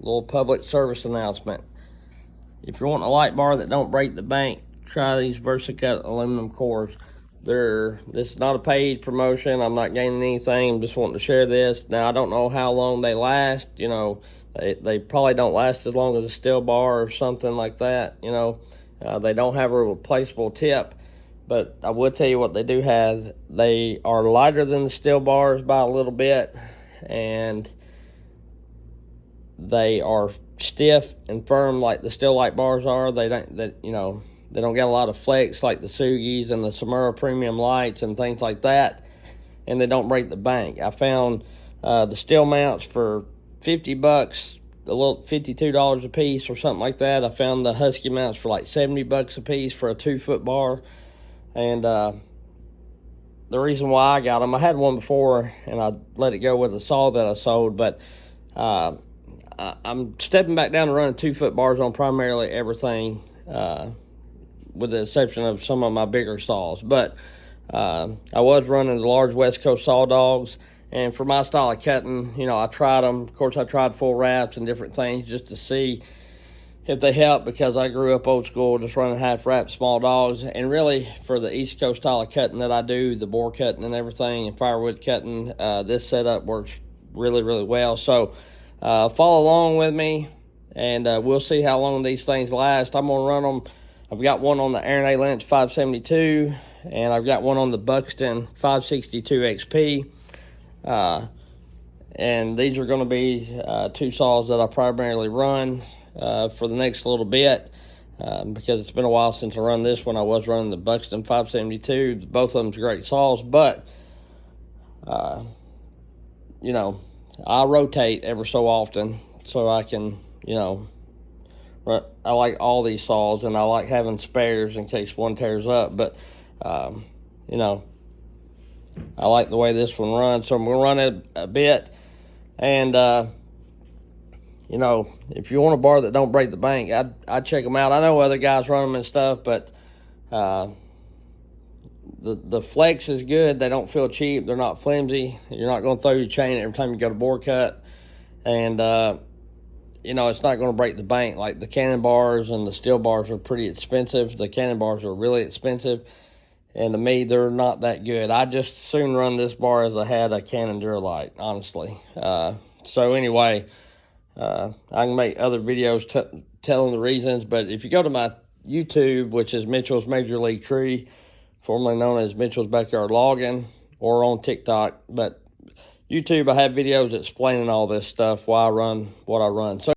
little public service announcement. If you want a light bar that don't break the bank, try these VersaCut aluminum cores. This is not a paid promotion. I'm not gaining anything. I'm just wanting to share this. Now, I don't know how long they last. You know, they probably don't last as long as a steel bar or something like that. You know, they don't have a replaceable tip. But I will tell you what they do have. They are lighter than the steel bars by a little bit, and they are stiff and firm like the steel light bars are. They don't get a lot of flex like the Sugis and the Samura premium lights and things like that, and they don't break the bank. I found the steel mounts for $50, a little $52 a piece or something like that. I found the Husky mounts for like $70 a piece for a 2-foot bar. And the reason why I got them, I had one before and I let it go with a saw that I sold, but I'm stepping back down to running 2-foot bars on primarily everything, with the exception of some of my bigger saws. But I was running the large West Coast saw dogs, and for my style of cutting, you know, I tried them. Of course, I tried full wraps and different things just to see if they help, because I grew up old school, just running half wrap small dogs. And really, for the East Coast style of cutting that I do, the boar cutting and everything, and firewood cutting, this setup works really, really well. So follow along with me, and we'll see how long these things last. I'm gonna run them. I've got one on the Aaron A. Lynch 572, and I've got one on the Buxton 562 XP. And these are going to be 2 saws that I primarily run for the next little bit, because it's been a while since I run this one. I was running the Buxton 572. Both of them's great saws, but you know, I rotate every so often so I can, you know, I like all these saws, and I like having spares in case one tears up. But you know, I like the way this one runs, so I'm gonna run it a bit. And you know, if you want a bar that don't break the bank, I'd check them out. I know other guys run them and stuff, but the flex is good. They don't feel cheap. They're not flimsy. You're not going to throw your chain every time you go to boar cut. And you know, it's not going to break the bank. Like the Cannon bars and the steel bars are pretty expensive. The Cannon bars are really expensive, and to me, they're not that good. I just soon run this bar as I had a Cannon Duralight, honestly. So anyway, I can make other videos telling the reasons, but if you go to my YouTube, which is Mitchell's Major League Tree, formerly known as Mitchell's Backyard Logging, or on TikTok, but YouTube, I have videos explaining all this stuff, why I run what I run. So